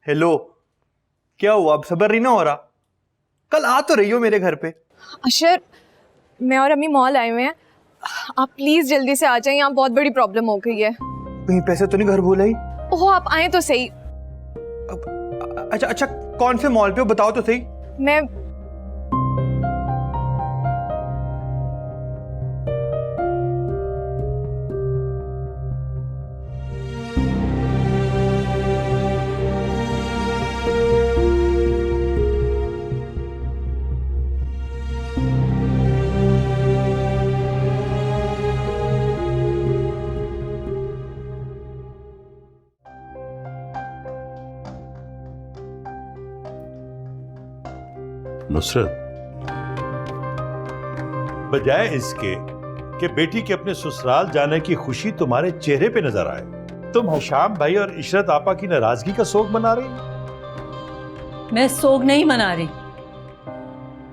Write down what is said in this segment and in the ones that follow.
Hello, क्या हुआ? अब सब्र नहीं ना हो रहा? कल आ तो रही हो मेरे घर पे। अशर, मैं और अम्मी मॉल आए हुए हैं, आप प्लीज जल्दी से आ जाएं, यहाँ बहुत बड़ी प्रॉब्लम हो गई है। कहीं पैसे तो नहीं घर भूल आई? ओहो, आप आए तो सही। अच्छा अच्छा, कौन से मॉल पे हो बताओ तो सही। मैं नुसरत, बजाय इसके कि बेटी के अपने ससुराल जाने की खुशी तुम्हारे चेहरे पे नजर आए, तुम हिशाम भाई और इशरत आपा की नाराजगी का सोग मना रही। मैं सोग नहीं मना रही,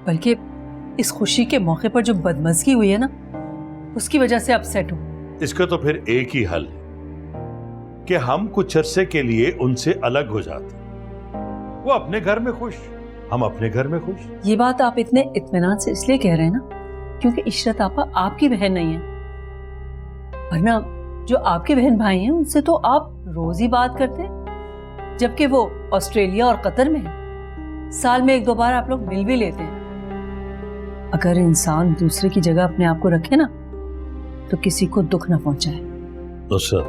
बल्कि इस खुशी के मौके पर जो बदमज़गी हुई है ना, उसकी वजह से अपसेट हूं। इसका तो फिर एक ही हल है कि हम कुछ अरसे के लिए उनसे अलग हो जाते, वो अपने घर में खुश, हम अपने घर में खुश। ये बात आप इतने इत्मीनान से इसलिए कह रहे हैं ना क्योंकि इशरत आपा आपकी बहन नहीं है, वरना जो आपके बहन भाई हैं उनसे तो आप रोज ही बात करते हैं, जबकि वो ऑस्ट्रेलिया और कतर में हैं। साल में 1-2 बार आप लोग मिल भी लेते हैं। अगर इंसान दूसरे की जगह अपने आप को रखे ना तो किसी को दुख ना पहुंचाए। नुसरत,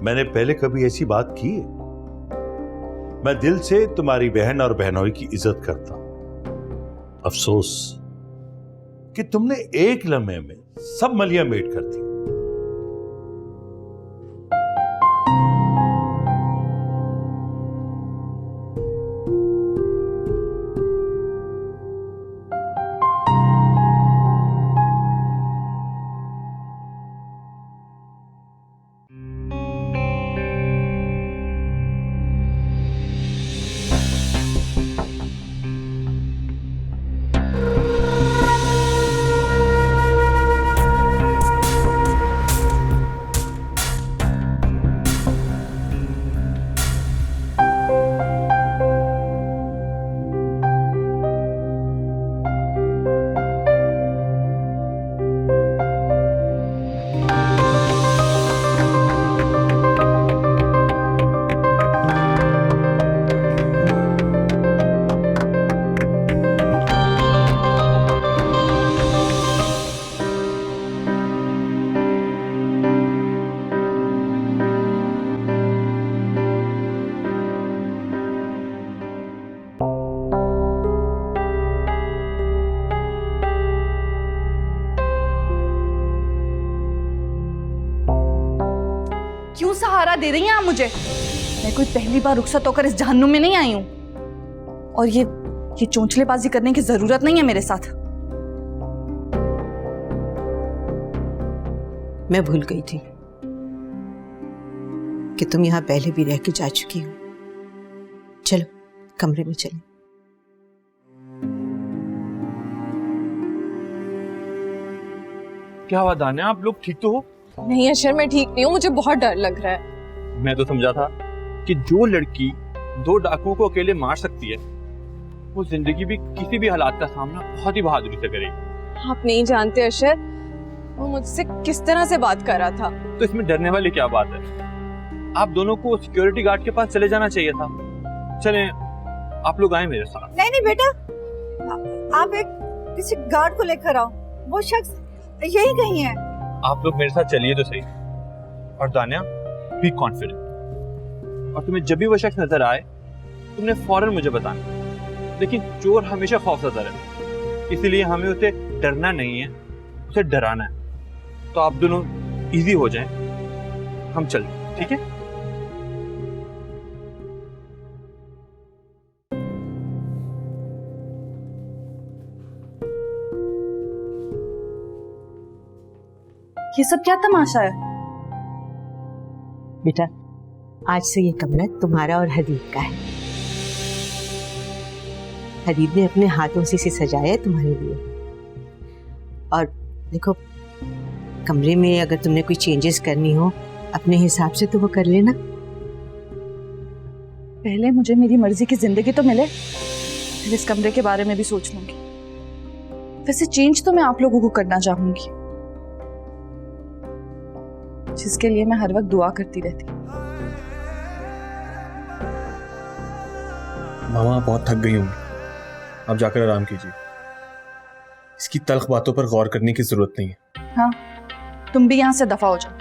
मैंने पहले कभी ऐसी बात की है? मैं दिल से तुम्हारी बहन और बहनोई की इज्जत करता हूं। अफसोस कि तुमने एक लम्हे में सब मलियां मेट कर दी। क्यों सहारा दे रही हैं आप मुझे? मैं कोई पहली बार रुखसत होकर इस जहन्नुम में नहीं आई हूं, और ये चोंचलेबाजी करने की जरूरत नहीं है मेरे साथ। मैं भूल गई थी कि तुम यहां पहले भी रह के जा चुकी हो। चलो कमरे में चलें। क्या हुआ दानिया, आप लोग ठीक तो हो? नहीं अशर, मैं ठीक नहीं हूँ, मुझे बहुत डर लग रहा है। मैं तो समझा था कि जो लड़की 2 डाकुओं को अकेले मार सकती है वो जिंदगी भी किसी भी हालात का सामना बहुत ही बहादुरी से करेगी। आप नहीं जानते अशर, वो मुझसे किस तरह से बात कर रहा था। तो इसमें डरने वाली क्या बात है? आप दोनों को सिक्योरिटी गार्ड के पास चले जाना चाहिए था। चलें, आप लोग आए मेरे साथ। नहीं नहीं बेटा, आप एक किसी गार्ड को लेकर आओ, वो शख्स यही कहीं है। आप लोग मेरे साथ चलिए तो सही। और दानिया, बी कॉन्फिडेंट, और तुम्हें जब भी वो शख्स नजर आए तुमने फौरन मुझे बताना। लेकिन चोर हमेशा खौफजदा है, इसीलिए हमें उसे डरना नहीं है, उसे डराना है। तो आप दोनों इजी हो जाएं, हम चल, ठीक है? ये सब क्या तमाशा है? बेटा, आज से ये कमरा तुम्हारा और हदीब का है। हदीब ने अपने हाथों से इसे सजाया है तुम्हारे लिए। और देखो, कमरे में अगर तुमने कोई चेंजेस करनी हो अपने हिसाब से तो वो कर लेना। पहले मुझे मेरी मर्जी की जिंदगी तो मिले, फिर इस कमरे के बारे में भी सोच लूंगी। वैसे चेंज तो मैं आप लोगों को करना चाहूंगी, जिसके लिए मैं हर वक्त दुआ करती रहती। मामा, आप बहुत थक गई होंगी, आप जाकर आराम कीजिए। इसकी तल्ख बातों पर गौर करने की जरूरत नहीं है। हाँ, तुम भी यहाँ से दफा हो जाओ,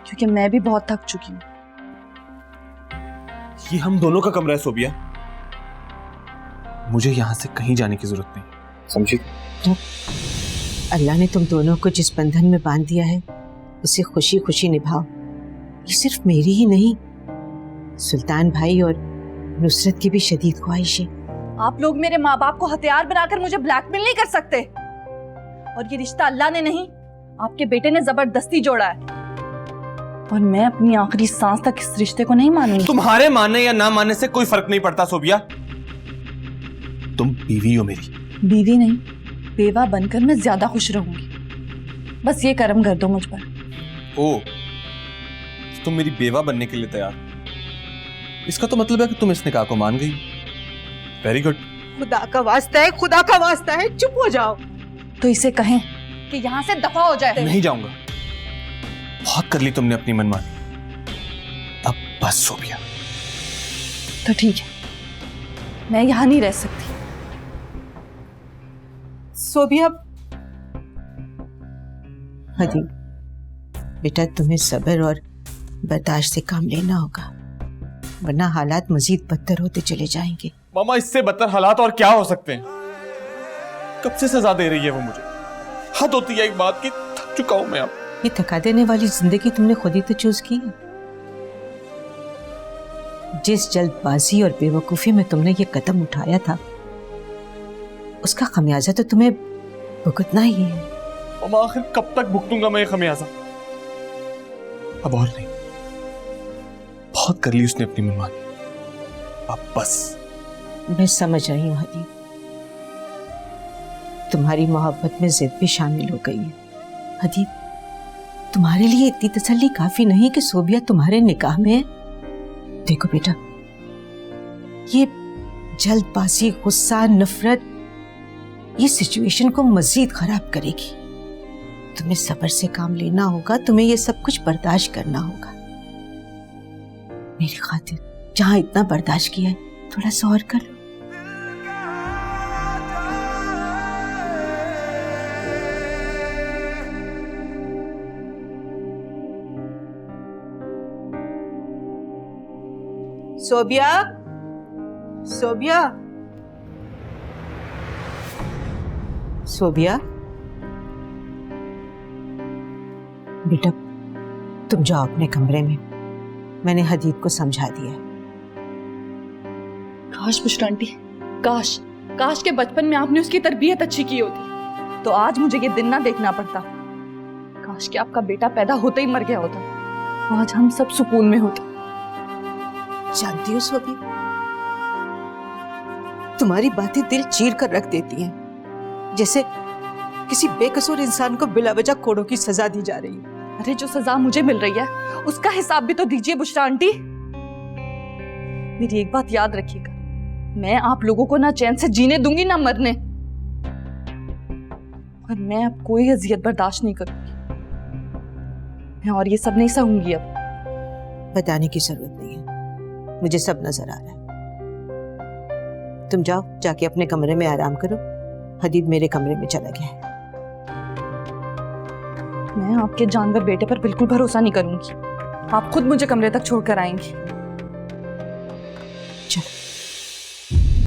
क्योंकि मैं भी बहुत थक चुकी हूँ। ये हम दोनों का कमरा है सोबिया, मुझे यहाँ से कहीं जाने की जरूरत नहीं, समझी? तो अल्लाह ने तुम दोनों को जिस बंधन में बांध दिया है उसे खुशी खुशी निभाओ। ये सिर्फ मेरी ही नहीं, सुल्तान भाई और नुसरत की भी शदीद ख्वाहिश है। आप लोग मेरे माँ बाप को हथियार बनाकर मुझे ब्लैकमेल नहीं कर सकते। और ये रिश्ता अल्लाह ने नहीं, आपके बेटे ने जबरदस्ती जोड़ा है, और मैं अपनी आखिरी सांस तक इस रिश्ते को नहीं मानूंगी। तुम्हारे मानने या ना मानने से कोई फर्क नहीं पड़ता सोबिया, तुम बीवी हो मेरी। बीवी नहीं, बेवा बनकर मैं ज्यादा खुश रहूंगी। बस ये करम कर दो मुझ पर। ओ, तुम मेरी बेवा बनने के लिए तैयार, इसका तो मतलब है कि तुम इस निकाह को मान गई। Very good. खुदा का वास्ता है, खुदा का वास्ता है, चुप हो जाओ। तो इसे कहें कि यहाँ से दफा हो जाए। नहीं जाऊंगा, बहुत कर ली तुमने अपनी मनमानी, अब बस सोबिया। तो ठीक है, मैं यहाँ नहीं रह सकती। सोबिया, हदी बेटा, तुम्हें सब्र और बर्दाश्त से काम लेना होगा, वरना हालात मजीद बदतर होते चले जाएंगे। मामा, इससे बदतर हालात और क्या हो सकते हैं? कब से सजा दे रही है वो मुझे, हद होती है एक बात की, थक चुका हूं मैं अब। ये थका देने वाली जिंदगी तुमने खुद ही तो चूज की है। जिस जल्दबाजी और बेवकूफी में तुमने ये कदम उठाया था, उसका खमियाजा तो तुम्हें भुगतना ही है। मामा, आखिर कब तक भुगतूंगा मैं ये खमियाजा? अब और नहीं, बहुत कर ली उसने अपनी मनमानी, अब बस। मैं समझ रही हूँ हदी, तुम्हारी मोहब्बत में जिद भी शामिल हो गई है। हदी, तुम्हारे लिए इतनी तसल्ली काफी नहीं कि सोबिया तुम्हारे निकाह में है। देखो बेटा, ये जल्दबाजी, गुस्सा, नफरत ये सिचुएशन को मजीद खराब करेगी। तुम्हें सब्र से काम लेना होगा, तुम्हें ये सब कुछ बर्दाश्त करना होगा। मेरी खातिर जहां इतना बर्दाश्त किया है, थोड़ा सा और कर लो। सोबिया, सोबिया, सोबिया, बेटा तुम जाओ अपने कमरे में, मैंने हदीद को समझा दिया है। काश बुशरा आंटी, काश काश के बचपन में आपने उसकी तरबियत अच्छी की होती, तो आज मुझे ये दिन ना देखना पड़ता। काश कि आपका बेटा पैदा होते ही मर गया होता, तो आज हम सब सुकून में होते। जानती हो सोबिया, तुम्हारी बातें दिल चीर कर रख देती हैं, जैसे किसी बेकसूर इंसान को बिलावजह कोड़ों की सजा दी जा रही है। अरे जो सजा मुझे मिल रही है उसका हिसाब भी तो दीजिए बुशरा आंटी। मेरी एक बात याद रखिएगा, मैं आप लोगों को ना चैन से जीने दूंगी ना मरने, और मैं अब कोई अजियत बर्दाश्त नहीं करूंगी। मैं और ये सब नहीं सहूंगी। अब बताने की जरूरत नहीं है, मुझे सब नजर आ रहा है। तुम जाओ, जाके अपने कमरे में आराम करो। हदीद मेरे कमरे में चला गया है। मैं आपके जानवर बेटे पर बिल्कुल भरोसा नहीं करूंगी। आप खुद मुझे कमरे तक छोड़कर आएंगी।